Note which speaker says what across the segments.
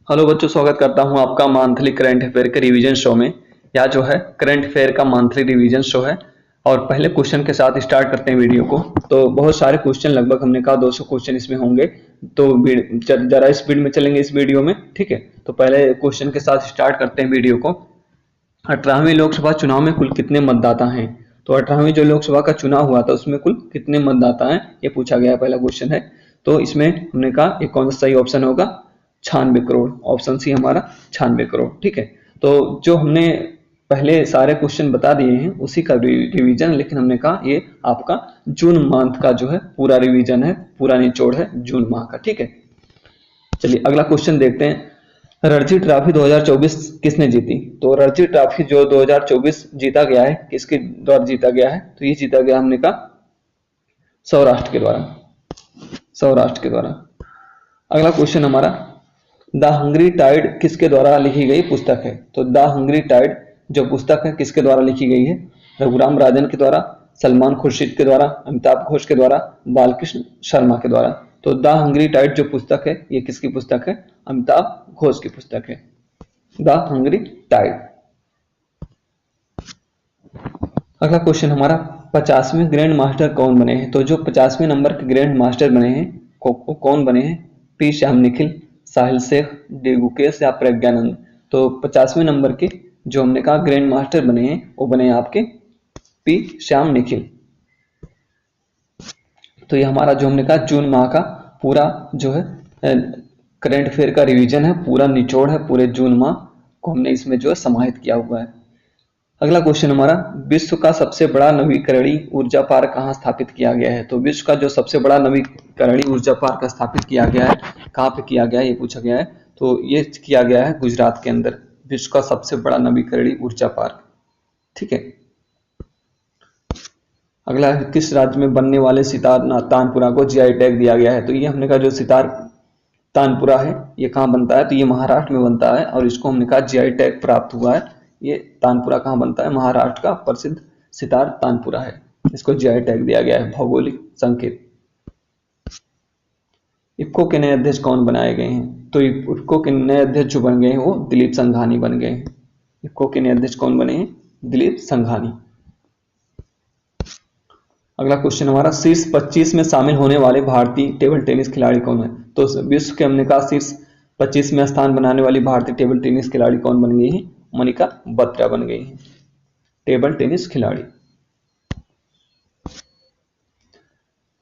Speaker 1: Hello बच्चों, स्वागत करता हूं आपका मंथली करंट अफेयर के रिवीजन शो में। या जो है करंट अफेयर का मंथली रिवीजन शो है। और पहले क्वेश्चन के साथ स्टार्ट करते हैं वीडियो को। तो बहुत सारे क्वेश्चन, लगभग हमने कहा 200 क्वेश्चन इसमें होंगे। तो जरा स्पीड में चलेंगे इस वीडियो में, ठीक है। तो पहले क्वेश्चन के साथ स्टार्ट करते हैं वीडियो को। 18वीं लोकसभा चुनाव में कुल कितने मतदाता हैं? तो 18वीं जो लोकसभा का चुनाव हुआ था उसमें कुल कितने मतदाता हैं, ये पूछा गया पहला क्वेश्चन है। तो इसमें हमने कहा एक कौन सा सही ऑप्शन होगा? 96 करोड़। ऑप्शन सी हमारा 96 करोड़, ठीक है। तो जो हमने पहले सारे क्वेश्चन बता दिए हैं उसी का रिवीजन, लेकिन हमने कहा ये आपका जून मंथ का जो है पूरा रिवीजन है, पूरा निचोड़ है जून माह का, ठीक है। चलिए अगला क्वेश्चन देखते हैं। रणजी ट्रॉफी 2024 किसने जीती? तो रणजी ट्रॉफी जो 2024 जीता गया है, किसके द्वारा जीता गया है? तो ये जीता गया हमने कहा सौराष्ट्र के द्वारा, सौराष्ट्र के द्वारा। अगला क्वेश्चन हमारा, द हंग्री टाइड किसके द्वारा लिखी गई पुस्तक है? तो द हंग्री टाइड जो पुस्तक है किसके द्वारा लिखी गई है? रघुराम राजन के द्वारा, सलमान खुर्शीद के द्वारा, अमिताभ घोष के द्वारा, बालकृष्ण शर्मा के द्वारा। तो द हंग्री टाइड जो पुस्तक है ये किसकी पुस्तक है? अमिताभ घोष की पुस्तक है, द हंग्री टाइड। अगला क्वेश्चन हमारा, 50वें ग्रैंड मास्टर कौन बने हैं? तो जो 50वें नंबर के ग्रैंड मास्टर बने हैं कौन बने हैं? पी श्याम निखिल, साहिल शेख, डी गुकेश या प्रज्ञानंद। तो 50वें नंबर के जो हमने कहा ग्रैंड मास्टर बने हैं वो बने आपके पी श्याम निखिल। तो ये हमारा जो हमने कहा जून माह का पूरा जो है करंट अफेयर का रिवीजन है, पूरा निचोड़ है पूरे जून माह को हमने इसमें जो है समाहित किया हुआ है। अगला क्वेश्चन हमारा, विश्व का सबसे बड़ा नवीकरणीय ऊर्जा पार्क कहाँ स्थापित किया गया है? तो विश्व का जो सबसे बड़ा नवीकरणीय ऊर्जा पार्क स्थापित किया गया है, कहाँ पे किया गया है ये पूछा गया है। तो ये किया गया है गुजरात के अंदर, विश्व का सबसे बड़ा नवीकरणीय ऊर्जा पार्क, ठीक है। अगला है, किस राज्य में बनने वाले सितार तानपुरा को जीआई टैग दिया गया है? तो ये हमने कहा जो सितार तानपुरा है ये कहाँ बनता है? तो ये महाराष्ट्र में बनता है और इसको हमने कहा जीआई टैग प्राप्त हुआ है। ये तानपुरा कहाँ बनता है? महाराष्ट्र का प्रसिद्ध सितार तानपुरा है, इसको जीआई टैग दिया गया है, भौगोलिक संकेत। इफ्को के नए अध्यक्ष कौन बनाए गए हैं? तो इफ्को के नए अध्यक्ष जो बन गए हैं वो दिलीप संघानी बन गए हैं। इफ्को के नए अध्यक्ष कौन बने हैं? दिलीप संघानी। अगला क्वेश्चन हमारा, शीर्ष 25 में शामिल होने वाले भारतीय टेबल टेनिस खिलाड़ी कौन है? तो विश्व के हमने कहा शीर्ष 25 में स्थान बनाने वाली भारतीय टेबल टेनिस खिलाड़ी कौन बन गई है? मनिका बत्रा बन गई है, टेबल टेनिस खिलाड़ी।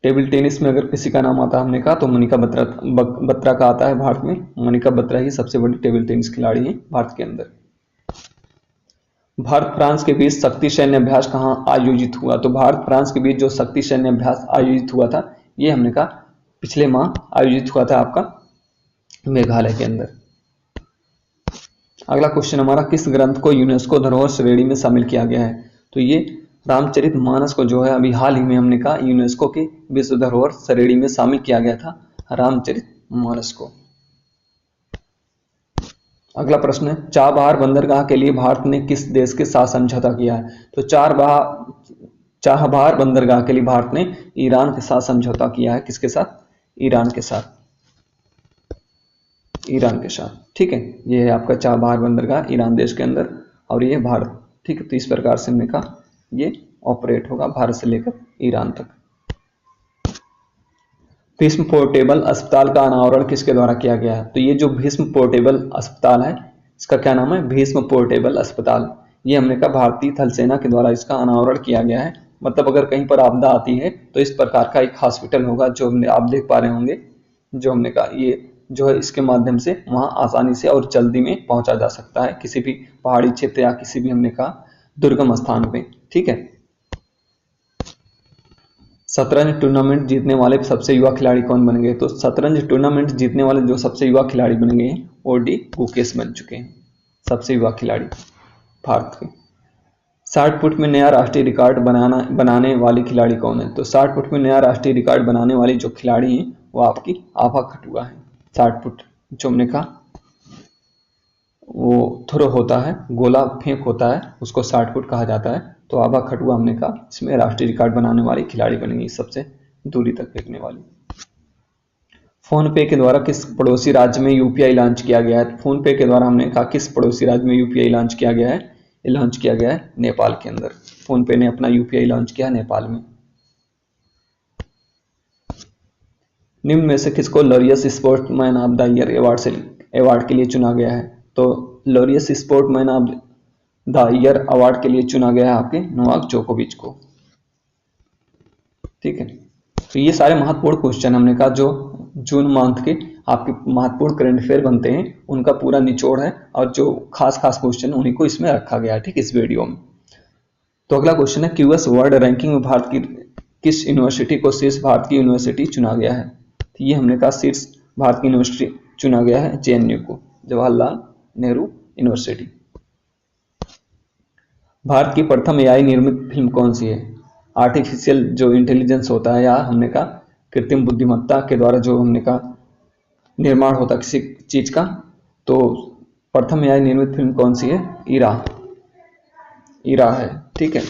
Speaker 1: टेबल टेनिस में अगर किसी का नाम आता है हमने कहा तो मनिका बत्रा का आता है भारत में। मनिका बत्रा ही सबसे बड़ी टेबल टेनिस खिलाड़ी है भारत के अंदर। भारत फ्रांस के बीच शक्ति सैन्य अभ्यास कहाँ आयोजित हुआ? तो भारत फ्रांस के बीच जो शक्ति सैन्य अभ्यास आयोजित हुआ था ये हमने कहा पिछले माह आयोजित हुआ था आपका मेघालय के अंदर। अगला क्वेश्चन हमारा, किस ग्रंथ को यूनेस्को धरोहर श्रेणी में शामिल किया गया है? तो ये रामचरितमानस को जो है अभी हाल ही में हमने कहा यूनेस्को के विश्व धरोहर श्रेणी में शामिल किया गया था, रामचरितमानस को। अगला प्रश्न है, चाबहार बंदरगाह के लिए भारत ने किस देश के साथ समझौता किया है? तो चाबहार बंदरगाह के लिए भारत ने ईरान के साथ समझौता किया है। किसके साथ? ईरान के साथ, ईरान के साथ, ठीक है। ये है आपका चाबहार बंदरगाह ईरान देश के अंदर और ये भारत, ठीक है। तो इस प्रकार से हमने कहा ये ऑपरेट होगा भारत से लेकर ईरान तक। भीष्म पोर्टेबल अस्पताल का अनावरण किसके द्वारा किया गया है? तो ये जो भीष्म पोर्टेबल अस्पताल है इसका क्या नाम है? भीष्म पोर्टेबल अस्पताल। ये हमने कहा भारतीय थल सेना के द्वारा इसका अनावरण किया गया है। मतलब अगर कहीं पर आपदा आती है तो इस प्रकार का एक हॉस्पिटल होगा जो आप देख पा रहे होंगे, जो हमने कहा ये जो है इसके माध्यम से वहां आसानी से और जल्दी में पहुंचा जा सकता है किसी भी पहाड़ी क्षेत्र या किसी भी हमने कहा दुर्गम स्थान पे, ठीक है। शतरंज टूर्नामेंट जीतने वाले सबसे युवा खिलाड़ी कौन बन गए? तो शतरंज टूर्नामेंट जीतने वाले जो सबसे युवा खिलाड़ी बन गए हैं वो डी गुकेश बन चुके हैं, सबसे युवा खिलाड़ी भारत के। 60 फुट में नया राष्ट्रीय रिकॉर्ड बनाने वाली खिलाड़ी कौन है? तो 60 फुट में नया राष्ट्रीय रिकॉर्ड बनाने वाली जो खिलाड़ी है वो आपकी आभा खटुआ है। 60 फुट जो हमने कहा वो थ्रो होता है, गोला फेंक होता है, उसको 60 फुट कहा जाता है। तो आभा खटुआ हमने कहा इसमें राष्ट्रीय रिकॉर्ड बनाने वाली खिलाड़ी बनेगी, सबसे दूरी तक फेंकने वाली। फोन पे के द्वारा किस पड़ोसी राज्य में यूपीआई लॉन्च किया गया है? फोन पे के द्वारा हमने कहा किस पड़ोसी राज्य में यूपीआई लॉन्च किया गया है? ये लॉन्च किया गया है नेपाल के अंदर। फोन पे ने अपना यूपीआई लॉन्च किया नेपाल में। निम्न में से किसको Laureus sportsman of the year award के लिए चुना गया है? तो Laureus sportsman of the year award के लिए चुना गया है आपके नोवाक जोकोविच को। ठीक है, तो ये सारे महत्वपूर्ण क्वेश्चन हमने कहा जो जून मंथ के आपके महत्वपूर्ण करंट अफेयर बनते हैं उनका पूरा निचोड़ है, और जो खास क्वेश्चन उन्हीं को इसमें रखा गया है। ठीक, इस वीडियो में। तो अगला क्वेश्चन है, क्यूएस वर्ल्ड रैंकिंग में भारत की किस यूनिवर्सिटी को शीर्ष भारत की यूनिवर्सिटी चुना गया है? तो ये हमने कहा शीर्ष भारत की यूनिवर्सिटी चुना गया है जेएनयू को, जवाहरलाल नेहरू यूनिवर्सिटी। भारत की प्रथम एआई निर्मित फिल्म कौन सी है? आर्टिफिशियल जो इंटेलिजेंस होता है, या हमने कहा कृत्रिम बुद्धिमत्ता के द्वारा जो हमने कहा निर्माण होता है किसी चीज का, तो प्रथम एआई निर्मित फिल्म कौन सी है? ईरा है। ठीक है,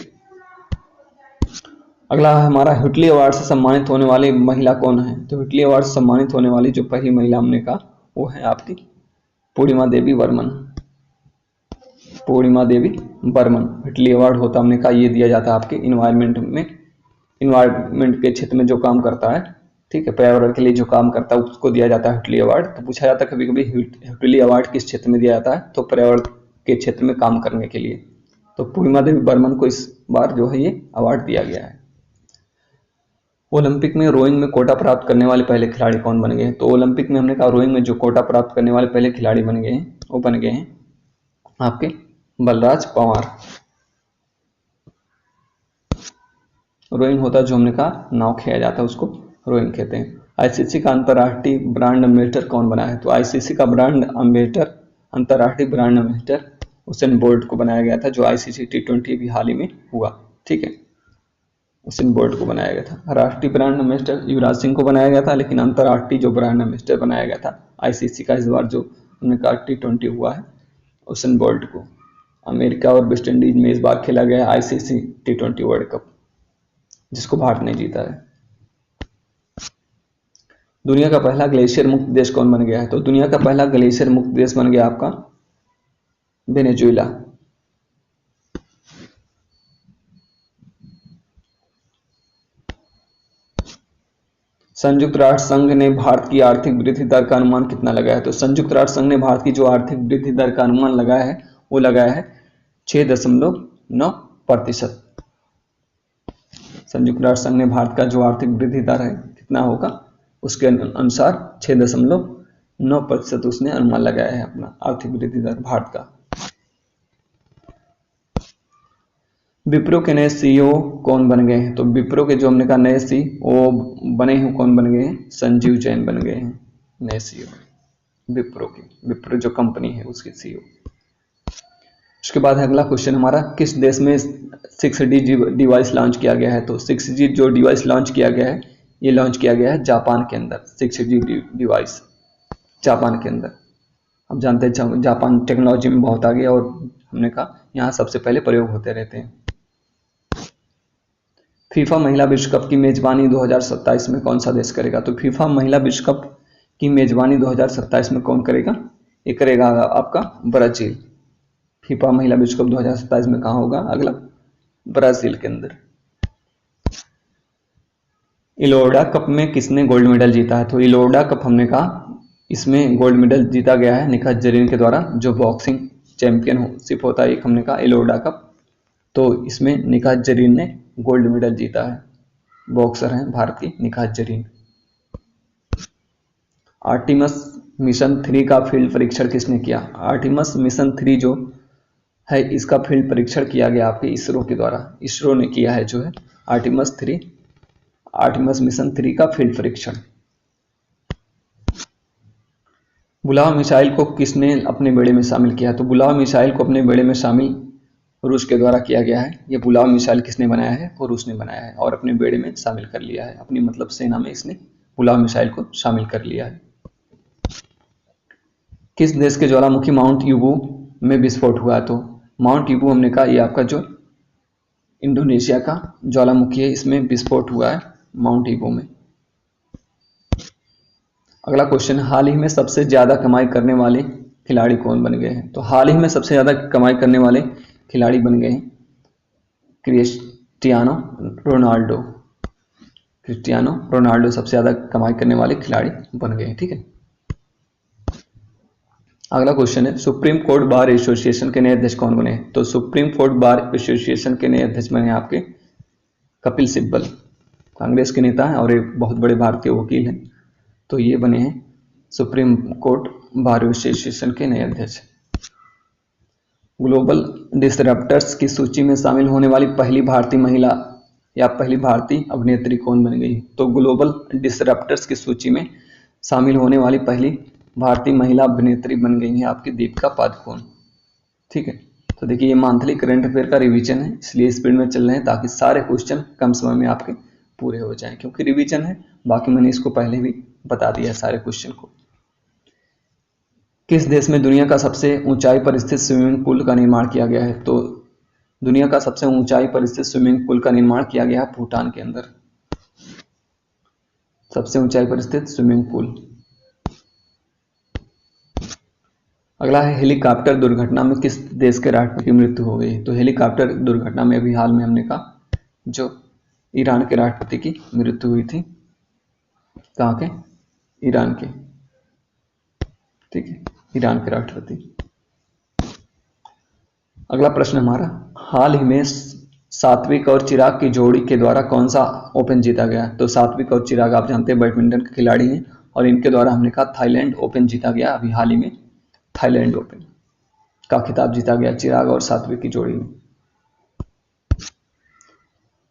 Speaker 1: अगला है हमारा, हुटली अवार्ड से सम्मानित होने वाली महिला कौन है? तो हुटली अवार्ड से सम्मानित होने वाली जो पहली महिला हमने कहा वो है आपकी पूर्णिमा देवी बर्मन। पूर्णिमा देवी बर्मन। हुटली अवार्ड होता हमने कहा ये दिया जाता है आपके इन्वायरमेंट के क्षेत्र में जो काम करता है, ठीक है, पर्यावरण के लिए जो काम करता है उसको दिया जाता है हुटली अवार्ड। तो पूछा जाता है कभी कभी हुटली अवार्ड किस क्षेत्र में दिया जाता है? तो पर्यावरण के क्षेत्र में काम करने के लिए। तो पूर्णिमा देवी बर्मन को इस बार जो है ये अवार्ड दिया गया है। ओलंपिक में रोइंग में कोटा प्राप्त करने वाले पहले खिलाड़ी कौन बन गए हैं? तो ओलंपिक में हमने कहा रोइंग में जो कोटा प्राप्त करने वाले पहले खिलाड़ी बन गए हैं वो बन गए हैं आपके बलराज पंवार। रोइंग होता है जो हमने कहा नाव खेया जाता है उसको रोइंग कहते हैं। आईसीसी का अंतर्राष्ट्रीय ब्रांड एम्बेसडर कौन बना है? तो आईसीसी का ब्रांड एम्बेसडर, अंतर्राष्ट्रीय ब्रांड एम्बेसडर उसेन बोल्ट को बनाया गया था, जो आईसीसी T20 भी हाल ही में हुआ। ठीक है, उसेन बोल्ट को बनाया गया था। राष्ट्रीय ब्रांड एम्बेसडर युवराज सिंह को बनाया गया था, लेकिन अंतर्राष्ट्रीय जो ब्रांड एम्बेसडर बनाया गया था आईसीसी का इस बार जो हमने कहा T20 हुआ है उसेन बोल्ट को। अमेरिका और वेस्ट इंडीज में इस बार खेला गया आईसीसी T20 वर्ल्ड कप, जिसको भारत ने जीता है। दुनिया का पहला ग्लेशियर मुक्त देश कौन बन गया है? तो दुनिया का पहला ग्लेशियर मुक्त देश बन गया आपका वेनेजुएला। संयुक्त राष्ट्र संघ ने भारत की आर्थिक वृद्धि दर का अनुमान कितना लगाया है? तो संयुक्त राष्ट्र संघ ने भारत की जो आर्थिक वृद्धि दर का अनुमान लगाया है वो लगाया है 6.9%। संयुक्त राष्ट्र संघ ने भारत का जो आर्थिक वृद्धि दर है कितना होगा उसके अनुसार 6.9% उसने अनुमान लगाया है अपना आर्थिक वृद्धि दर भारत का। विप्रो के नए सीईओ कौन बन गए हैं? तो विप्रो के जो हमने कहा नए सीईओ बने हैं कौन बन गए हैं? संजीव जैन बन गए हैं नए सीईओ विप्रो के। विप्रो जो कंपनी है उसके सीईओ। उसके बाद अगला क्वेश्चन हमारा, किस देश में 6G डिवाइस लॉन्च किया गया है? तो 6G जो डिवाइस लॉन्च किया गया है ये लॉन्च किया गया है जापान के अंदर। 6G डिवाइस जापान के अंदर। अब जानते हैं जापान टेक्नोलॉजी में बहुत आगे, और हमने कहा यहाँ सबसे पहले प्रयोग होते रहते हैं। फीफा महिला विश्व कप की मेजबानी 2027 में कौन सा देश करेगा? तो फीफा महिला विश्व कप की मेजबानी 2027 में कौन करेगा? ये करेगा आपका ब्राजील। फीफा महिला विश्व कप 2027 में कहाँ होगा? अगला ब्राजील के अंदर। इलोडा कप में किसने गोल्ड मेडल जीता है? तो इलोडा कप हमने कहा इसमें गोल्ड मेडल जीता गया है निखत जरीन के द्वारा, जो बॉक्सिंग चैंपियनशिप होता है एक हमने कहा इलोडा कप, तो इसमें निखत जरीन ने गोल्ड मेडल जीता है। बॉक्सर हैं भारत की निखत जरीन। आर्टिमस मिशन 3 का फील्ड परीक्षण किसने किया? आर्टिमस मिशन 3 जो है इसका फील्ड परीक्षण किया गया आपके इसरो के द्वारा। इसरो ने किया है जो है आर्टिमस मिशन 3 का फील्ड परीक्षण। बुलावा मिसाइल को किसने अपने बेड़े में शामिल किया? तो बुलावा मिसाइल को अपने बेड़े में शामिल रूस के द्वारा किया गया है। ये बुलावा मिसाइल किसने बनाया है? वो रूस ने बनाया है और अपने बेड़े में शामिल कर लिया है। अपनी मतलब सेना में इसने बुलावा मिसाइल को शामिल कर लिया है। किस देश के ज्वालामुखी माउंट यूबू में विस्फोट हुआ? तो माउंट यूबू हमने कहा ये आपका जो इंडोनेशिया का ज्वालामुखी है, इसमें विस्फोट हुआ है माउंट यूबू में। अगला क्वेश्चन, हाल ही में सबसे ज्यादा कमाई करने वाले खिलाड़ी कौन बन गए हैं? तो हाल ही में सबसे ज्यादा कमाई करने वाले खिलाड़ी बन गए हैं क्रिस्टियानो रोनाल्डो। क्रिस्टियानो रोनाल्डो सबसे ज्यादा कमाई करने वाले खिलाड़ी बन गए हैं। ठीक है। अगला क्वेश्चन है, सुप्रीम कोर्ट बार एसोसिएशन के नए अध्यक्ष कौन बने हैं? तो सुप्रीम कोर्ट बार एसोसिएशन के नए अध्यक्ष बने आपके कपिल सिब्बल, कांग्रेस के नेता हैं और एक बहुत बड़े भारतीय वकील हैं। तो ये बने हैं सुप्रीम कोर्ट बार एसोसिएशन के नए अध्यक्ष। ग्लोबल डिसरप्टर्स की सूची में शामिल होने वाली पहली भारतीय महिला या पहली भारतीय अभिनेत्री कौन बन गई? तो ग्लोबल डिसरप्टर्स की सूची में शामिल होने वाली पहली भारतीय महिला अभिनेत्री बन गई है आपकी दीपिका पादुकोण। ठीक है। तो देखिए ये मंथली करंट अफेयर का रिवीजन है, इसलिए स्पीड में चल रहे हैं ताकि सारे क्वेश्चन कम समय में आपके पूरे हो जाएं, क्योंकि रिवीजन है। बाकी मैंने इसको पहले भी बता दिया है सारे क्वेश्चन को। किस देश में दुनिया का सबसे ऊंचाई पर स्थित स्विमिंग पूल का निर्माण किया गया है? तो दुनिया का सबसे ऊंचाई पर स्थित स्विमिंग पूल का निर्माण किया गया है भूटान के अंदर। सबसे ऊंचाई पर स्थित स्विमिंग पूल। अगला है, हेलीकॉप्टर दुर्घटना में किस देश के राष्ट्रपति की मृत्यु हो गई? तो हेलीकॉप्टर दुर्घटना में अभी हाल में हमने कहा जो ईरान के राष्ट्रपति की मृत्यु हुई थी। कहाँ के? ईरान के। ठीक है, ईरान के राष्ट्रपति। अगला प्रश्न हमारा, हाल ही में सात्विक और चिराग की जोड़ी के द्वारा कौन सा ओपन जीता गया? तो सात्विक और चिराग आप जानते हैं बैडमिंटन के खिलाड़ी हैं और इनके द्वारा हमने कहा थाईलैंड ओपन जीता गया। अभी हाल ही में थाईलैंड ओपन का खिताब जीता गया चिराग और सात्विक की जोड़ी में।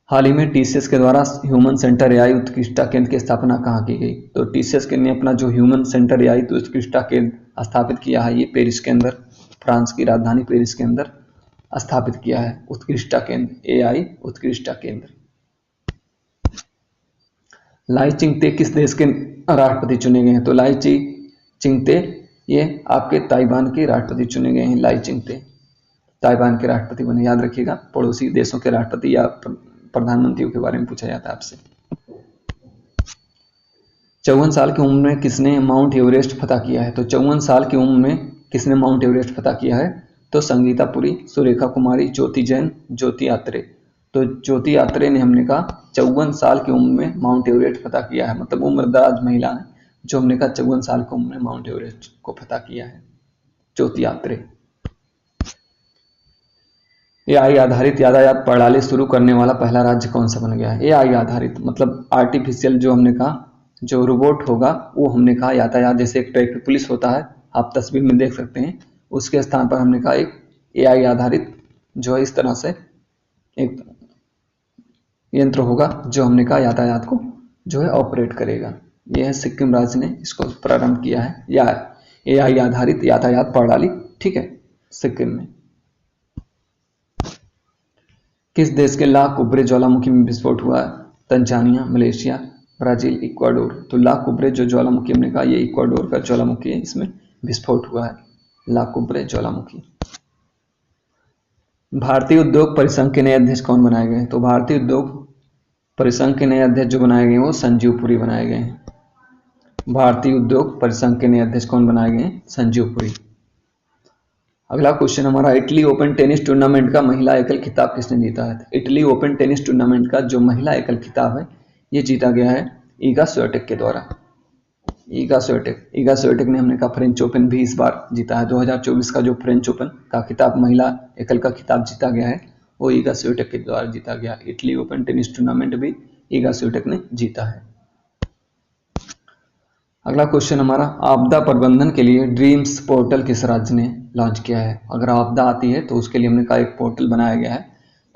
Speaker 1: हाल ही में टीसीएस के द्वारा ह्यूमन सेंटर एआई उत्कृष्टता केंद्र की स्थापना कहाँ की गई? तो टीसीएस ने अपना जो ह्यूमन सेंटर एआई उत्कृष्टता केंद्र स्थापित किया है ये पेरिस के अंदर, फ्रांस की राजधानी पेरिस के अंदर स्थापित किया है उत्कृष्टता केंद्र, एआई उत्कृष्टता केंद्र। लाई चिंगते किस देश के राष्ट्रपति चुने गए हैं? तो लाई चिंगते ये आपके ताइवान के राष्ट्रपति चुने गए हैं। लाई चिंगते ताइवान के राष्ट्रपति बने। याद रखिएगा, पड़ोसी देशों के राष्ट्रपति या प्रधानमंत्रियों के बारे में पूछा जाता है आपसे। 54 साल की उम्र में किसने माउंट एवरेस्ट फतह किया है? तो 54 साल की उम्र में किसने माउंट एवरेस्ट फतह किया है? तो संगीता पुरी, सुरेखा कुमारी, ज्योति जैन, ज्योति आत्रे। तो ज्योति आत्रे ने हमने कहा 54 साल की उम्र में माउंट एवरेस्ट फतह किया है, मतलब उम्रदराज महिला है जो हमने कहा 54 साल की उम्र में माउंट एवरेस्ट को फतह किया है, ज्योति आत्रे। एआई आधारित यातायात प्रणाली शुरू करने वाला पहला राज्य कौन सा बन गया है? एआई आधारित मतलब आर्टिफिशियल जो हमने कहा जो रोबोट होगा वो हमने कहा यातायात, जैसे एक ट्रैफिक पुलिस होता है आप तस्वीर में देख सकते हैं, उसके स्थान पर हमने कहा एक एआई आधारित जो है इस तरह से एक यंत्र होगा जो हमने कहा यातायात को जो है ऑपरेट करेगा। यह है सिक्किम राज्य ने इसको प्रारंभ किया है या एआई आधारित यातायात प्रणाली। ठीक है, सिक्किम में। किस देश के ला कुब्रे ज्वालामुखी में विस्फोट हुआ? Tanzania, Malaysia, Brazil, Ecuador. तो ला कुब्रे जो ज्वालामुखी हमने कहा ये इक्वाडोर का ज्वालामुखी है, इसमें विस्फोट हुआ है ला कुब्रे ज्वालामुखी। भारतीय उद्योग परिसंघ के नए अध्यक्ष कौन बनाए गए? तो भारतीय उद्योग परिसंघ के नए अध्यक्ष जो बनाए गए वो संजीव पुरी बनाए गए हैं। भारतीय उद्योग परिसंघ के नए अध्यक्ष कौन बनाए गए? संजीव पुरी। अगला क्वेश्चन हमारा, इटली ओपन टेनिस टूर्नामेंट का महिला एकल खिताब किसने जीता है? इटली ओपन टेनिस टूर्नामेंट का जो महिला एकल खिताब है ये जीता गया है ईगा स्वियाटेक के द्वारा। ईगा स्वियाटेक ने हमने कहा फ्रेंच ओपन भी इस बार जीता है। 2024 का जो फ्रेंच ओपन का खिताब महिला एकल का खिताब जीता गया है वो ईगा स्वियाटेक के द्वारा जीता गया। इटली ओपन टेनिस टूर्नामेंट भी ईगा स्वियाटेक ने जीता है। अगला क्वेश्चन हमारा, आपदा प्रबंधन के लिए ड्रीम्स पोर्टल किस राज्य ने लॉन्च किया है? अगर आपदा आती है तो उसके लिए हमने कहा एक पोर्टल बनाया गया है।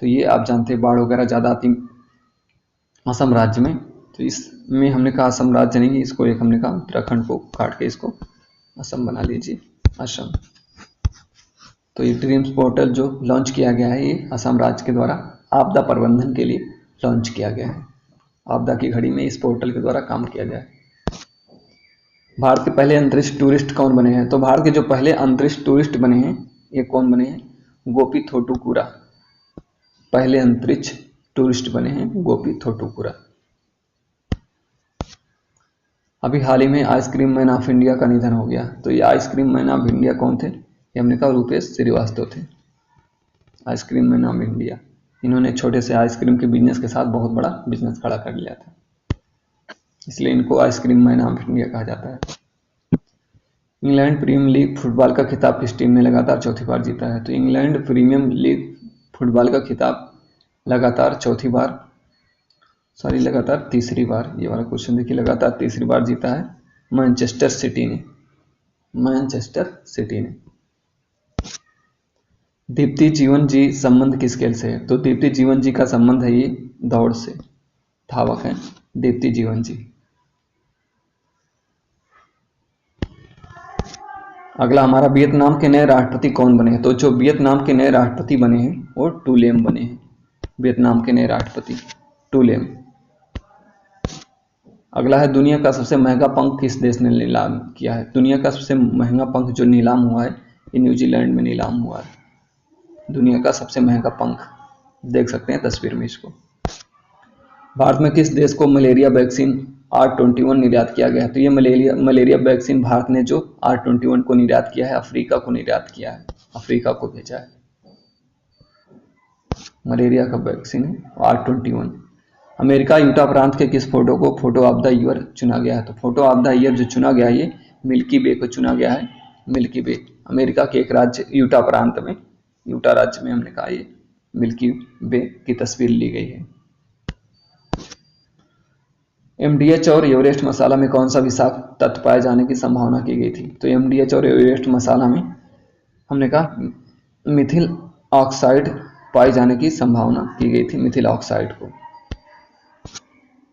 Speaker 1: तो ये आप जानते हैं बाढ़ वगैरह ज़्यादा आती असम राज्य में, तो इसमें हमने कहा असम राज्य नहीं, इसको एक हमने कहा उत्तराखंड को काट के इसको असम बना लीजिए, असम। तो ये ड्रीम्स पोर्टल जो लॉन्च किया गया है ये असम राज्य के द्वारा आपदा प्रबंधन के लिए लॉन्च किया गया है। आपदा की घड़ी में इस पोर्टल के द्वारा काम किया गया है। भारत के पहले अंतरिक्ष टूरिस्ट कौन बने हैं? तो भारत के जो पहले अंतरिक्ष टूरिस्ट बने हैं ये कौन बने हैं? गोपी थोटुकुरा। पहले अंतरिक्ष टूरिस्ट बने हैं गोपी थोटुकुरा। अभी हाल ही में आइसक्रीम मैन ऑफ इंडिया का निधन हो गया। तो ये आइसक्रीम मैन ऑफ इंडिया कौन थे? ये हमने कहा रूपेश श्रीवास्तव थे। आइसक्रीम मैन ऑफ इंडिया, इन्होंने छोटे से आइसक्रीम के बिजनेस के साथ बहुत बड़ा बिजनेस खड़ा कर लिया था, इसलिए इनको आइसक्रीम मैन ऑफ इंडिया कहा जाता है। इंग्लैंड प्रीमियर लीग फुटबॉल का खिताब किस टीम ने लगातार चौथी बार जीता है? तो इंग्लैंड प्रीमियर लीग फुटबॉल का खिताब लगातार लगातार तीसरी बार, ये वाला क्वेश्चन देखिए, लगातार तीसरी बार जीता है मैनचेस्टर सिटी ने। दीप्ति जीवन जी संबंध किस खेल से है? तो दीप्ति जीवन जी का संबंध है ये दौड़ से, धावक हैं दीप्ति जीवन जी। अगला हमारा, वियतनाम के नए राष्ट्रपति कौन बने हैं? तो जो वियतनाम के नए राष्ट्रपति बने हैं वो टू लेम बने हैं। वियतनाम के नए राष्ट्रपति टू लेम। अगला है, दुनिया का सबसे महंगा पंख किस देश ने नीलाम किया है? दुनिया का सबसे महंगा पंख जो नीलाम हुआ है ये न्यूजीलैंड में नीलाम हुआ है। दुनिया का सबसे महंगा पंख, देख सकते हैं तस्वीर में इसको। भारत में किस देश को मलेरिया वैक्सीन R21 निर्यात किया गया है? तो ये मलेरिया वैक्सीन भारत ने जो R21 को निर्यात किया है, अफ्रीका को निर्यात किया है, अफ्रीका को भेजा है। मलेरिया का वैक्सीन है R21। अमेरिका यूटा प्रांत के किस फोटो को फोटो ऑफ द ईयर चुना गया है? तो फोटो ऑफ द ईयर जो चुना गया है ये मिल्की वे को चुना गया है। मिल्की वे अमेरिका के एक राज्य यूटा प्रांत में, यूटा राज्य में हमने कहा ये मिल्की वे की तस्वीर ली गई है। MDH और एवरेस्ट मसाला में कौन सा विषाक्त तत्व पाए जाने की संभावना की गई थी? तो MDH और एवरेस्ट मसाला में हमने कहा मिथिल ऑक्साइड पाए जाने की संभावना की गई थी, मिथिल ऑक्साइड को।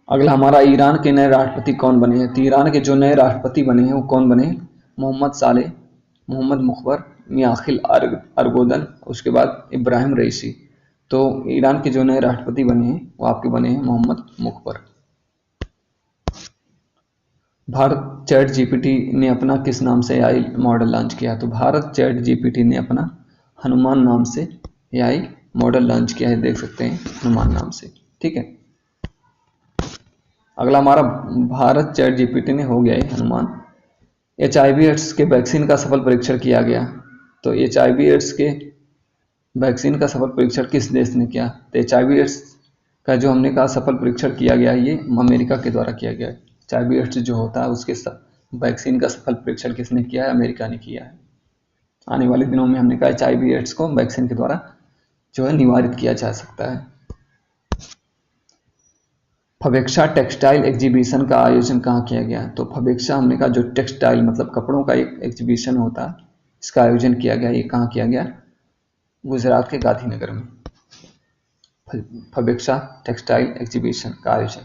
Speaker 1: अगला हमारा, ईरान के नए राष्ट्रपति कौन बने हैं? तो ईरान के जो नए राष्ट्रपति बने हैं वो कौन बने हैं? मोहम्मद सालेह, मोहम्मद मुखबर, मियाखिल अरगोदन, उसके बाद इब्राहिम रईसी। तो ईरान के जो नए राष्ट्रपति बने हैं वो आपके बने हैं मोहम्मद मुखबर। भारत चैट जीपीटी ने अपना किस नाम से AI मॉडल लॉन्च किया? तो भारत चैट जीपीटी ने अपना हनुमान नाम से AI मॉडल लॉन्च किया है, देख सकते हैं हनुमान नाम से, ठीक है। अगला हमारा, भारत चैट जीपीटी ने हो गया है हनुमान। HIV एड्स के वैक्सीन का सफल परीक्षण किया गया। तो HIV एड्स के वैक्सीन का सफल परीक्षण किस देश ने किया? तो HIV एड्स का जो हमने कहा सफल परीक्षण किया गया है ये अमेरिका के द्वारा किया गया है। HIV एड्स जो होता है उसके वैक्सीन का सफल परीक्षण किसने किया है? अमेरिका ने किया है। आने वाले दिनों में हमने कहा HIV एड्स को वैक्सीन के द्वारा जो है निवारित किया जा सकता है। फबेक्सा टेक्सटाइल एग्जीबिशन का आयोजन कहाँ किया गया? तो फबेक्सा हमने कहा जो टेक्सटाइल मतलब कपड़ों का एक एग्जीबिशन होता है, इसका आयोजन किया गया। ये कहाँ किया गया? गुजरात के गांधीनगर में फबेक्सा टेक्सटाइल एग्जीबिशन का आयोजन।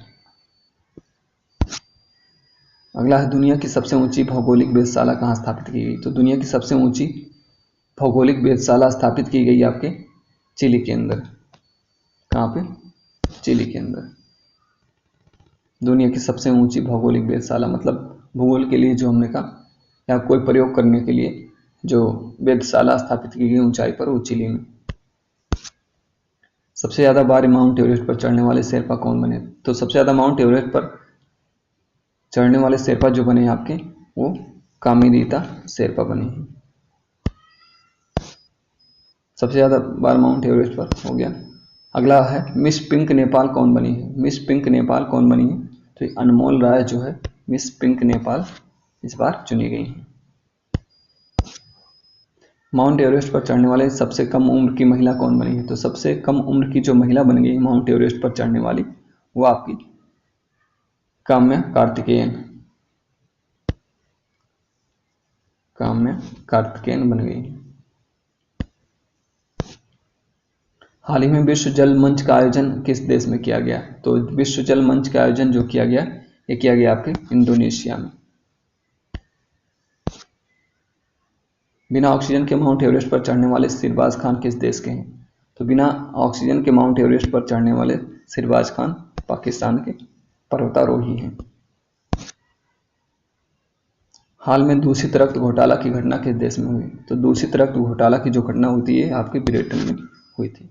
Speaker 1: अगला है, दुनिया की सबसे ऊंची भौगोलिक वेधशाला कहाँ स्थापित की गई? तो दुनिया की सबसे ऊंची भौगोलिक वेधशाला स्थापित की गई आपके चिली के अंदर। कहाँ पे? चिली के अंदर। दुनिया की सबसे ऊंची भौगोलिक वेधशाला मतलब भूगोल के लिए जो हमने कहा या कोई प्रयोग करने के लिए जो वेधशाला स्थापित की गई ऊंचाई पर, वो चिली में। सबसे ज्यादा बार माउंट एवरेस्ट पर चढ़ने वाले शेरपा कौन बने? तो सबसे ज्यादा माउंट एवरेस्ट पर चढ़ने वाले शेरपा जो बने आपके वो कामिदीता शेरपा बने हैं। सबसे ज्यादा बार माउंट एवरेस्ट पर हो गया। अगला है, मिस पिंक नेपाल कौन बनी है? मिस पिंक नेपाल कौन बनी है? तो अनमोल राय जो है मिस पिंक नेपाल इस बार चुनी गई है। माउंट एवरेस्ट पर चढ़ने वाले सबसे कम उम्र की महिला कौन बनी है? तो सबसे कम उम्र की जो महिला बन गई माउंट एवरेस्ट पर चढ़ने वाली वो आपकी काम्या कार्तिकेयन बन गई। हाल ही में विश्व जल मंच का आयोजन किस देश में किया गया? तो विश्व जल मंच का आयोजन जो किया गया ये किया गया आपके इंडोनेशिया में। बिना ऑक्सीजन के माउंट एवरेस्ट पर चढ़ने वाले सिरबाज खान किस देश के हैं? तो बिना ऑक्सीजन के माउंट एवरेस्ट पर चढ़ने वाले सिरबाज खान पाकिस्तान के पर्वतारोही हैं। हाल में दूषित रक्त घोटाला की घटना किस देश में हुई? तो दूषित रक्त घोटाला की जो घटना होती है आपके ब्रिटेन में हुई थी।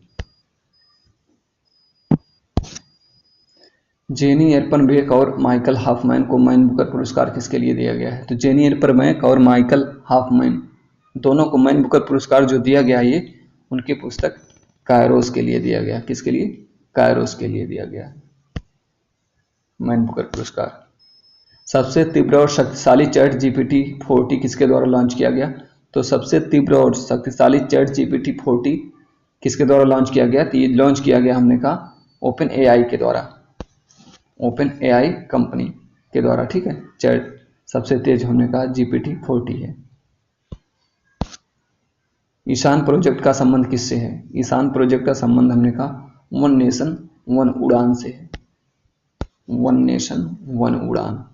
Speaker 1: जेनी एर्पनबेक और माइकल हॉफमैन को मैन बुकर पुरस्कार किसके लिए दिया गया है? तो जेनी एर्पनबेक और माइकल हॉफमैन दोनों को मैन बुकर पुरस्कार जो दिया गया ये उनकी पुस्तक कायरोस के लिए दिया गया। किसके लिए? कायरोस के लिए दिया गया मैन बुकर पुरस्कार। सबसे तीव्र और शक्तिशाली चैट जीपीटी 40 किसके द्वारा लॉन्च किया गया? तो सबसे तीव्र और शक्तिशाली चैट जीपीटी 40 किसके द्वारा लॉन्च किया गया? तो ये लॉन्च किया गया हमने कहा ओपन एआई के द्वारा, ओपन एआई कंपनी के द्वारा। ठीक है, चैट सबसे तेज हमने कहा जीपीटी 40 है। ईशान प्रोजेक्ट का संबंध किससे है? ईशान प्रोजेक्ट का संबंध हमने कहा वन नेशन वन उड़ान से है। वन नेशन वन उड़ान,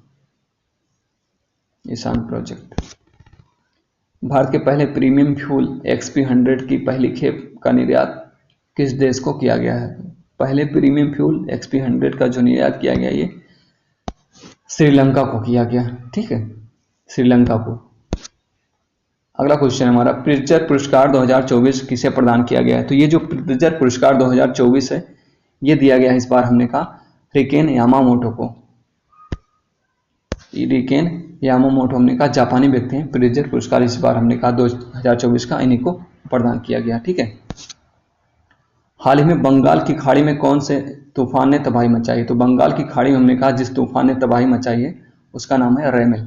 Speaker 1: ईशान प्रोजेक्ट। भारत के पहले प्रीमियम फ्यूल XP100 की पहली खेप का निर्यात किस देश को किया गया है? पहले प्रीमियम फ्यूल XP100 का जो निर्यात किया गया ये श्रीलंका को किया गया। ठीक है, श्रीलंका को। अगला क्वेश्चन हमारा, प्रिट्जर पुरस्कार 2024 किसे प्रदान किया गया है? तो ये जो प्रिट्जर पुरस्कार 2024 है ये दिया गया है इस बार हमने कहा रिकेन यामामोटो को। रिकेन यामामोटो हमने कहा जापानी व्यक्ति हैं। प्रिट्जर पुरस्कार इस बार हमने कहा 2024 का इन्हीं को प्रदान किया गया। ठीक है, हाल ही में बंगाल की खाड़ी में कौन से तूफान ने तबाही मचाई? तो बंगाल की खाड़ी में हमने कहा जिस तूफान ने तबाही मचाई है उसका नाम है रेमेल।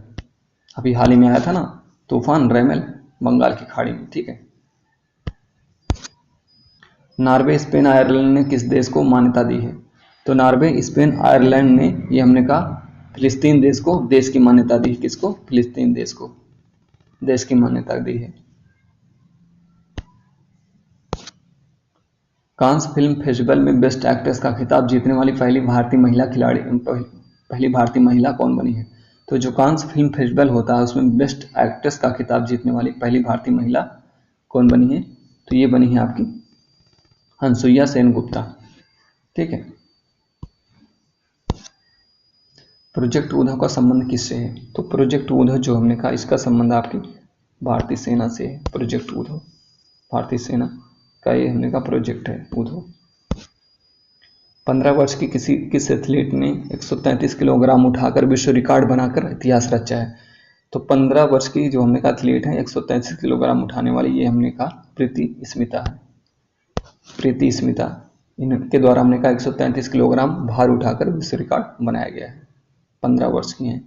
Speaker 1: अभी हाल ही में आया था ना तूफान रेमेल बंगाल की खाड़ी में। ठीक है, नॉर्वे स्पेन आयरलैंड ने किस देश को मान्यता दी है? तो नॉर्वे स्पेन आयरलैंड ने ये हमने कहा फिलिस्तीन देश को देश की मान्यता दी। किसको? फिलिस्तीन देश को देश की मान्यता दी है। कांस फिल्म फेस्टिवल में बेस्ट एक्ट्रेस का खिताब जीतने वाली पहली भारतीय महिला खिलाड़ी पहली भारतीय महिला कौन बनी है? तो जो कांस फिल्म फेस्टिवल होता है उसमें बेस्ट एक्ट्रेस का खिताब जीतने वाली पहली भारतीय महिला कौन बनी है? तो ये बनी है आपकी हंसुइया सेन गुप्ता। ठीक है, प्रोजेक्ट उधव का संबंध किससे है? तो प्रोजेक्ट उधव जो हमने कहा इसका संबंध आपकी भारतीय सेना से है। प्रोजेक्ट उधव भारतीय सेना का ये हमने कहा प्रोजेक्ट है उधव। 15 वर्ष की किस एथलीट ने 133 किलोग्राम उठाकर विश्व रिकॉर्ड बनाकर इतिहास रचा है? तो 15 वर्ष की जो हमने कहा एथलीट है 133 किलोग्राम उठाने वाली ये हमने कहा प्रीति स्मिता है। प्रीति स्मिता, इनके द्वारा हमने कहा 133 किलोग्राम भार उठाकर विश्व रिकॉर्ड बनाया गया है। 15 वर्ष की हैं।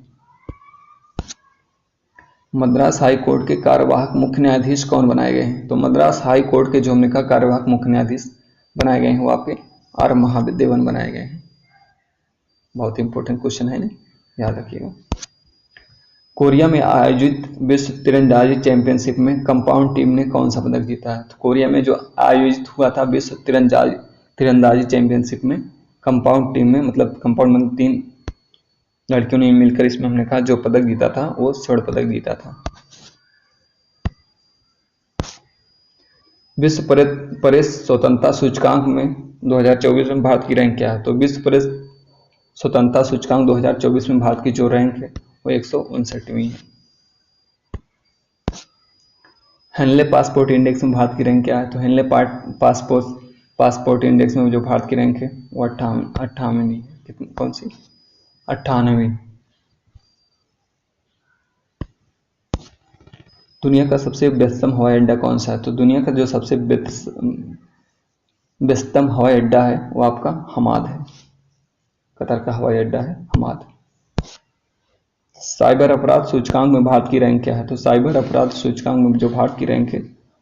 Speaker 1: मद्रास हाई कोर्ट के कार्यवाहक मुख्य न्यायाधीश कौन बनाए गए हैं? तो मद्रास हाई कोर्ट के जो हमने कहा कार्यवाहक मुख्य न्यायाधीश बनाए गए हैं वो आपके आर महादेवन बनाए गए हैं। बहुत इंपॉर्टेंट क्वेश्चन है ना, याद रखिएगा। कोरिया में आयोजित विश्व तीरंदाजी चैंपियनशिप में कंपाउंड टीम ने कौन सा पदक जीता है? तो कोरिया में जो आयोजित हुआ था विश्व तीरंदाजी चैंपियनशिप में कंपाउंड टीम में, मतलब कंपाउंड में 3 लड़कियों ने मिलकर इसमें हमने कहा जो पदक जीता था वो स्वर्ण पदक जीता था। विश्व प्रेस स्वतंत्रता सूचकांक में 2024 में भारत की रैंक क्या है? तो विश्व प्रेस स्वतंत्रता सूचकांक 2024 में भारत की जो रैंक है वो 159वीं है। हेनले पासपोर्ट इंडेक्स में भारत की रैंक क्या है? तो हेनले पासपोर्ट इंडेक्स में जो भारत की रैंक है वो 58वीं है। कितनी कौन सी? 98वीं। दुनिया का सबसे व्यस्तम हवाई अड्डा कौन सा है? तो दुनिया का जो सबसे व्यस्तम हवाई अड्डा है वो आपका हमाद है। कतर का हवाई अड्डा है हमाद। साइबर अपराध सूचकांक में भारत की रैंक क्या है? तो साइबर अपराध सूचकांक में जो भारत की रैंक है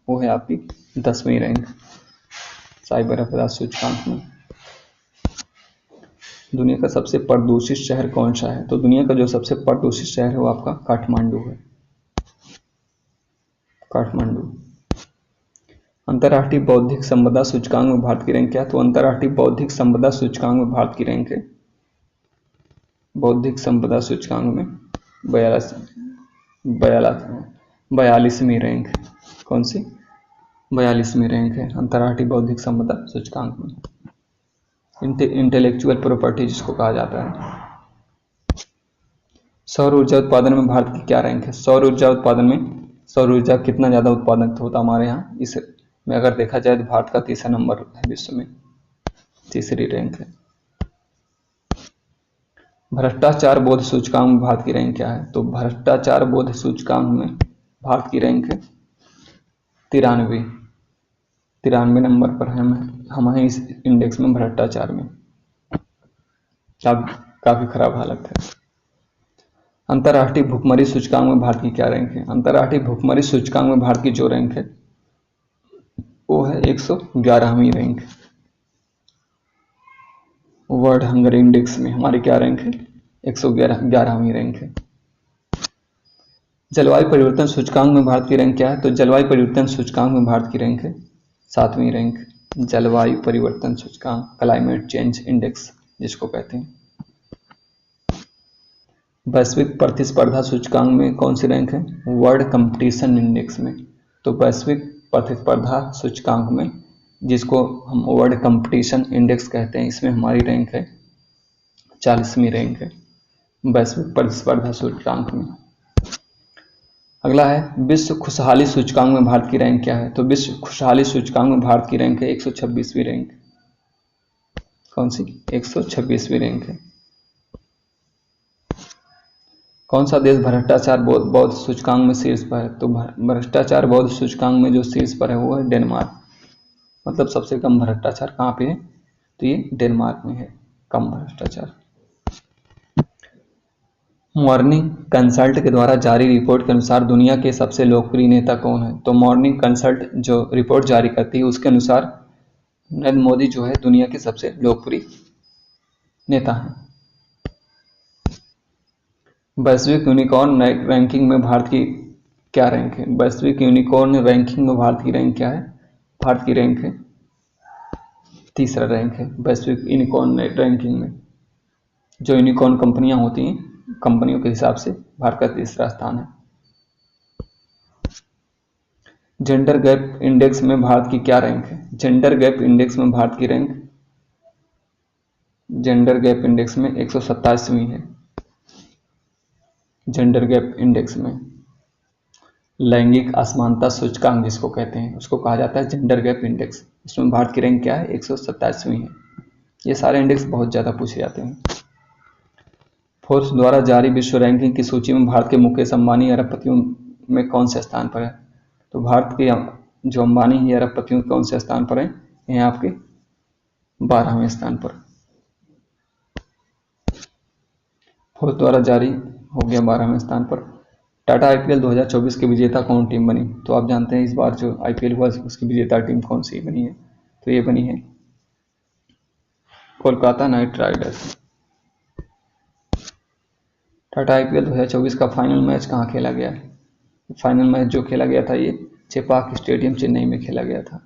Speaker 1: वो है आपकी 10वीं रैंक। साइबर अपराध सूचकांक में दुनिया का सबसे प्रदूषित शहर कौन सा है? तो दुनिया का जो सबसे प्रदूषित शहर है वो आपका काठमांडू है। काठमांडू। अंतर्राष्ट्रीय बौद्धिक संपदा सूचकांक में भारत की रैंक क्या है? तो अंतर्राष्ट्रीय बौद्धिक संपदा सूचकांक में भारत की रैंक है बौद्धिक संपदा सूचकांक में 42वीं रैंक। कौन सी? 42वीं रैंक है अंतर्राष्ट्रीय बौद्धिक संपदा सूचकांक में। इंटेलेक्चुअल प्रॉपर्टी जिसको कहा जाता है। सौर ऊर्जा उत्पादन में भारत की क्या रैंक है? सौर ऊर्जा उत्पादन में सौर ऊर्जा कितना ज्यादा उत्पादन होता हमारे यहाँ, इस में अगर देखा जाए तो भारत का 3रा नंबर है विश्व में, 3री रैंक है। भ्रष्टाचार बोध सूचकांक में भारत की रैंक क्या है? तो भ्रष्टाचार बोध सूचकांक में भारत की रैंक है 93 नंबर पर है। हम हैं इस इंडेक्स में भ्रष्टाचार में। काफी खराब हालत है। अंतर्राष्ट्रीय भुखमरी सूचकांक में भारत की क्या रैंक है? अंतर्राष्ट्रीय भुखमरी सूचकांक में भारत की जो रैंक है वो है 111वीं रैंक। वर्ल्ड हंगर इंडेक्स में हमारी क्या रैंक है? 111वीं रैंक है। जलवायु परिवर्तन सूचकांक में भारत की रैंक क्या है? तो जलवायु परिवर्तन सूचकांक में भारत की रैंक है 7वीं रैंक। जलवायु परिवर्तन सूचकांक, क्लाइमेट चेंज इंडेक्स जिसको कहते हैं। वैश्विक प्रतिस्पर्धा सूचकांक में कौन सी रैंक है? वर्ल्ड कंपटीशन इंडेक्स में। तो वैश्विक प्रतिस्पर्धा सूचकांक में, जिसको हम वर्ल्ड कंपटीशन इंडेक्स कहते हैं, इसमें हमारी रैंक है 40वीं रैंक है वैश्विक प्रतिस्पर्धा सूचकांक में। अगला है विश्व खुशहाली सूचकांक में भारत की रैंक क्या है? तो विश्व खुशहाली सूचकांक में भारत की रैंक है 126वीं रैंक। कौन सी? 126वीं रैंक है। कौन सा देश भ्रष्टाचार बौद्ध सूचकांक में शीर्ष पर है? तो भ्रष्टाचार बौद्ध सूचकांक में जो शीर्ष पर है वो है डेनमार्क। मतलब सबसे कम भ्रष्टाचार कहाँ पे है? तो ये डेनमार्क में है, कम भ्रष्टाचार। मॉर्निंग कंसल्ट के द्वारा जारी रिपोर्ट के अनुसार दुनिया के सबसे लोकप्रिय नेता कौन है? तो मॉर्निंग कंसल्ट जो रिपोर्ट जारी करती है उसके अनुसार नरेंद्र मोदी जो है दुनिया के सबसे लोकप्रिय नेता हैं। वैश्विक यूनिकॉर्न रैंकिंग में भारत की क्या रैंक है? वैश्विक यूनिकॉर्न रैंकिंग में भारत की रैंक क्या है? भारत की रैंक है 3रा रैंक है वैश्विक यूनिकॉर्न रैंकिंग में। जो यूनिकॉर्न कंपनियां होती हैं, कंपनियों के हिसाब से भारत का 3रा स्थान है। जेंडर गैप इंडेक्स में भारत की क्या रैंक है? जेंडर गैप इंडेक्स में भारत की रैंक जेंडर गैप इंडेक्स में 127वीं है। जेंडर गैप इंडेक्स में लैंगिक असमानता सूचकांक जिसको कहते हैं उसको कहा जाता है जेंडर गैप इंडेक्स। इसमें भारत की रैंक क्या है? 127वीं है। ये सारे इंडेक्स बहुत ज्यादा पूछे जाते हैं। फोर्ब्स द्वारा जारी विश्व रैंकिंग की सूची में भारत के मुकेश अंबानी अरबपतियों में कौन से स्थान पर है? तो भारत के जो अंबानी ही अरबपतियों कौन से स्थान पर है? ये आपके 12वें स्थान पर। फोर्ब्स द्वारा जारी हो गया 12वें स्थान पर। टाटा आईपीएल 2024 के विजेता कौन टीम बनी? तो आप जानते हैं इस बार जो आईपीएल हुआ उसकी विजेता टीम कौन सी बनी है? तो ये बनी है Kolkata night Riders. Tata IPL 2024 का फाइनल मैच कहाँ खेला गया? फाइनल मैच जो खेला गया था ये चेपाक स्टेडियम चेन्नई में खेला गया था।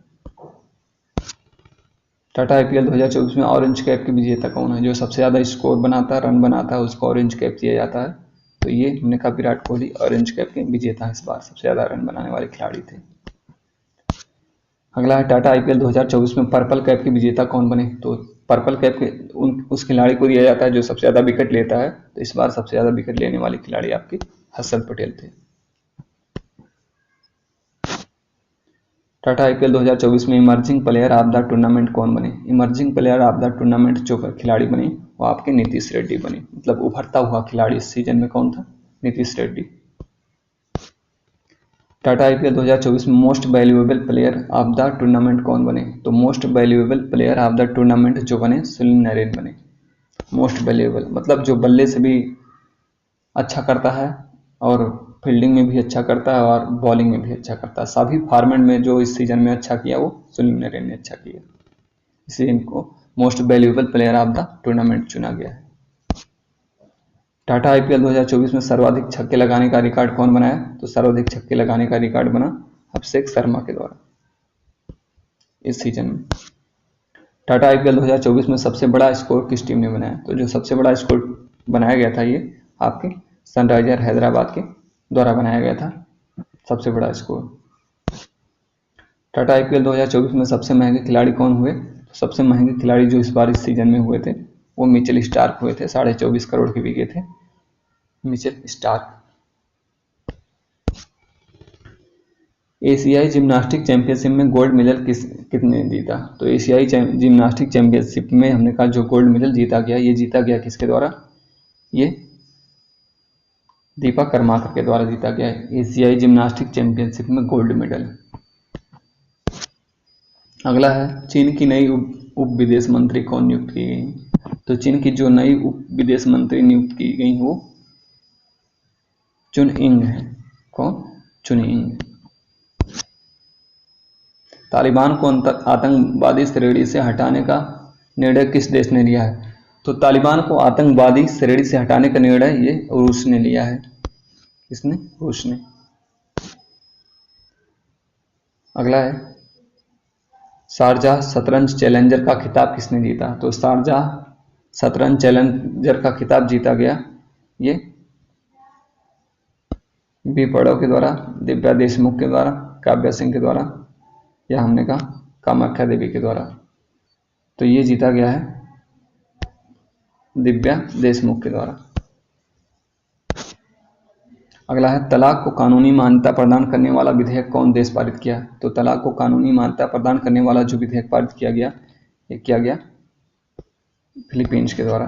Speaker 1: टाटा आईपीएल 2024 में ऑरेंज कैप के विजेता कौन है? जो सबसे ज्यादा स्कोर बनाता है, रन बनाता है, उसको ऑरेंज कैप दिया जाता है। तो ये हमने कहा विराट कोहली ऑरेंज कैप के विजेता इस बार सबसे ज्यादा रन बनाने वाले खिलाड़ी थे। अगला है टाटा आईपीएल 2024 में पर्पल कैप के विजेता कौन बने? तो पर्पल कैप के उस खिलाड़ी को दिया जाता है जो सबसे ज्यादा विकेट लेता है। तो इस बार सबसे ज्यादा विकेट लेने वाले खिलाड़ी आपके हर्षल पटेल थे। टाटा आईपीएल 2024 में emerging player of the tournament कौन बने? Emerging player of the tournament जो खिलाड़ी बने वो आपके नीतीश रेड्डी बने। मतलब उभरता हुआ खिलाड़ी इस सीजन में कौन था? नीतीश रेड्डी। टाटा आईपीएल 2024 में most valuable player of the tournament कौन बने? तो most valuable player of the tournament जो बने सुनील नरेन बने। मोस्ट वैल्यूएबल मतलब जो बल्ले से भी अच्छा करता है और फील्डिंग में भी अच्छा करता है और बॉलिंग में भी अच्छा करता है। सभी फॉर्मेट में जो इस सीजन में अच्छा किया वो सुनील नरेन ने अच्छा किया, इसलिए इनको most valuable player of the tournament चुना गया है। टाटा आईपीएल 2024 में सर्वाधिक छक्के लगाने का रिकॉर्ड कौन बनाया? तो सर्वाधिक छक्के लगाने का रिकॉर्ड बना अभिषेक शर्मा के द्वारा इस सीजन में। टाटा आईपीएल 2024 में सबसे बड़ा स्कोर किस टीम ने बनाया? तो जो सबसे बड़ा स्कोर बनाया गया था ये आपके सनराइजर हैदराबाद के द्वारा बनाया गया था सबसे बड़ा स्कोर। टाटा आईपीएल 2024 में सबसे महंगे खिलाड़ी कौन हुए? तो सबसे महंगे खिलाड़ी जो इस बार इस सीजन में हुए थे वो मिचेल स्टार्क हुए थे। 24.5 करोड़ के बिके थे मिचेल स्टार्क। एशियाई जिम्नास्टिक चैंपियनशिप में गोल्ड मेडल किसने जीता? तो एशियाई जिम्नास्टिक चैंपियनशिप में हमने कहा जो गोल्ड मेडल जीता गया, ये जीता गया किसके द्वारा? ये दीपा कर्माकर के द्वारा जीता गया है। एशियाई जिम्नास्टिक चैंपियनशिप में गोल्ड मेडल। अगला है, चीन की नई उप विदेश मंत्री कौन नियुक्त की गई? तो चीन की जो नई उप विदेश मंत्री नियुक्त की गई वो चुन इंग है। कौन? चुन इंग। तालिबान को आतंकवादी श्रेणी से हटाने का निर्णय किस देश ने लिया है? तो तालिबान को आतंकवादी श्रेणी से हटाने का निर्णय ये रूस ने लिया है। किसने? रूस ने। अगला है, शारजाह शतरंज चैलेंजर का खिताब किसने जीता? तो शारजाह शतरंज चैलेंजर का खिताब जीता गया ये बी पड़ो के द्वारा, दिव्या देशमुख के द्वारा, काव्या सिंह के द्वारा, या हमने कहा कामाख्या देवी के द्वारा। तो ये जीता गया है दिव्या देशमुख के द्वारा। अगला है, तलाक को कानूनी मान्यता प्रदान करने वाला विधेयक कौन देश पारित किया? तो तलाक को कानूनी मान्यता प्रदान करने वाला जो विधेयक पारित किया गया, ये किया गया फिलीपींस के द्वारा।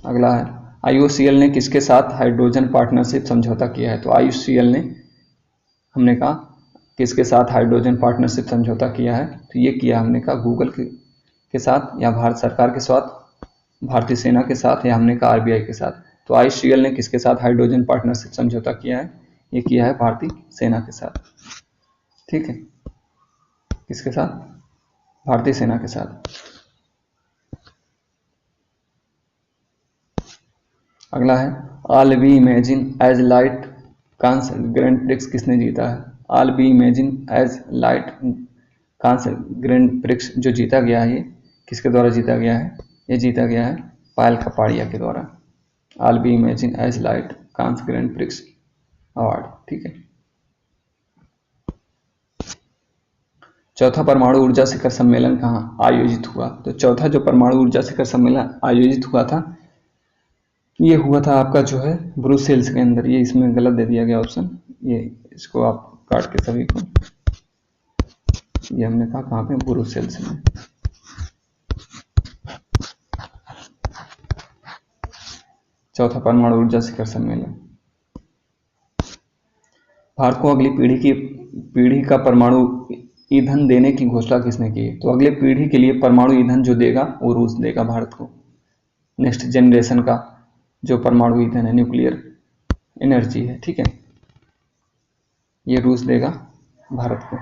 Speaker 1: अगला है, IOCL ने किसके साथ हाइड्रोजन पार्टनरशिप समझौता किया है? तो IOCL ने हमने कहा किसके साथ हाइड्रोजन पार्टनरशिप समझौता किया है? तो ये किया हमने कहा गूगल के साथ, या भारत सरकार के साथ, भारतीय सेना के साथ, या हमने कहा RBI के साथ। तो IOCL ने किसके साथ हाइड्रोजन पार्टनरशिप समझौता किया है? ये किया है भारतीय सेना के साथ। ठीक है, किसके साथ? भारतीय सेना के साथ। अगला है, All We Imagine as Light Cannes Grand Prix किसने जीता है? All We Imagine as Light Cannes Grand Prix जो जीता गया है, ये किसके द्वारा जीता गया है? ये जीता गया है पायल कपाड़िया के द्वारा। All We Imagine as Light Cannes Grand Prix award. ठीक है। चौथा परमाणु ऊर्जा शिखर सम्मेलन कहाँ आयोजित हुआ? तो चौथा जो परमाणु ऊर्जा शिखर सम्मेलन आयोजित हुआ था, ये हुआ था आपका जो है ब्रुसेल्स के अंदर। ये इसमें गलत दे दिया गया ऑप्शन, ये इसको आप काट के सभी को, ये हमने कहा कहाँ पे? ब्रुसेल्स में। चौथा परमाणु ऊर्जा शिखर सम्मेलन। भारत को अगली पीढ़ी का परमाणु ईंधन देने की घोषणा किसने की? तो अगले पीढ़ी के लिए परमाणु ईंधन जो देगा वो रूस देगा भारत को। नेक्स्ट जनरेशन का जो परमाणु ईंधन है, न्यूक्लियर एनर्जी है, ठीक है, ये रूस देगा भारत को।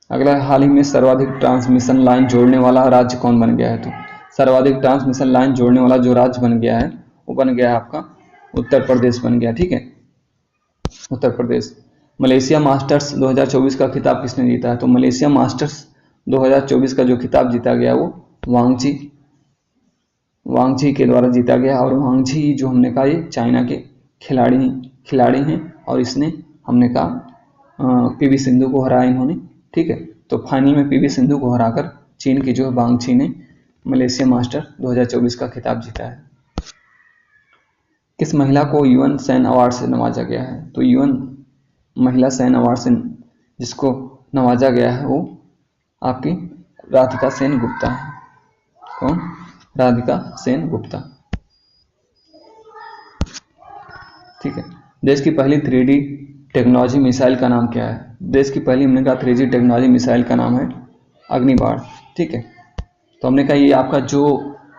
Speaker 1: अगला, हाल ही में सर्वाधिक ट्रांसमिशन लाइन जोड़ने वाला राज्य कौन बन गया है? तो सर्वाधिक ट्रांसमिशन लाइन जोड़ने वाला जो राज्य बन गया है वो बन गया है आपका उत्तर प्रदेश बन गया। ठीक है, उत्तर प्रदेश। मलेशिया मास्टर्स 2024 का खिताब किसने जीता है? तो मलेशिया मास्टर्स 2024 का जो खिताब जीता गया वो वांगची के द्वारा जीता गया। और वांगची जो हमने कहा ये चाइना के खिलाड़ी हैं और इसने हमने कहा पीवी सिंधु को हराया इन्होंने। ठीक है, तो फाइनल में पीवी सिंधु को हराकर चीन की जो वांगची ने मलेशिया मास्टर 2024 का खिताब जीता है। किस महिला को UN सैन्य अवार्ड से नवाजा गया है? तो UN महिला सैन्य अवार्ड से जिसको नवाजा गया है वो आपकी राधिका सेन गुप्ता है। कौन? राधिका सेन गुप्ता। ठीक है, देश की पहली 3D टेक्नोलॉजी मिसाइल का नाम क्या है? देश की पहली हमने कहा 3D टेक्नोलॉजी मिसाइल का नाम है अग्निबाण। ठीक है, तो हमने कहा ये आपका जो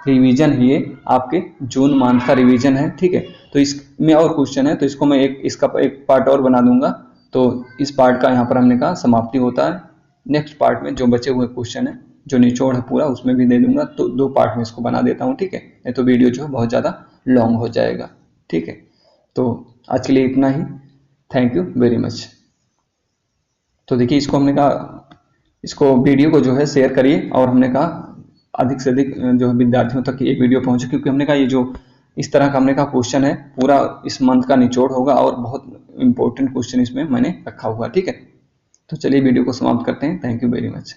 Speaker 1: रिवीजन है ये आपके जून मंथ का रिवीजन है। ठीक है, तो इसमें और क्वेश्चन है तो इसको मैं इसका एक पार्ट और बना दूंगा। तो इस पार्ट का यहाँ पर हमने कहा समाप्ति होता है। नेक्स्ट पार्ट में जो बचे हुए क्वेश्चन है जो निचोड़ है पूरा उसमें भी दे दूंगा। तो 2 पार्ट में इसको बना देता हूँ। ठीक है, नहीं तो वीडियो जो है बहुत ज़्यादा लॉन्ग हो जाएगा। ठीक है, तो आज के लिए इतना ही। Thank you very much. तो देखिए इसको हमने कहा इसको वीडियो को जो है शेयर करिए और हमने कहा अधिक से अधिक जो विद्यार्थियों तक ये वीडियो पहुंचे, क्योंकि हमने कहा ये जो इस तरह का हमने कहा क्वेश्चन है पूरा इस मंथ का निचोड़ होगा और बहुत इंपॉर्टेंट क्वेश्चन इसमें मैंने रखा हुआ। ठीक है, तो चलिए वीडियो को समाप्त करते हैं। Thank you very much.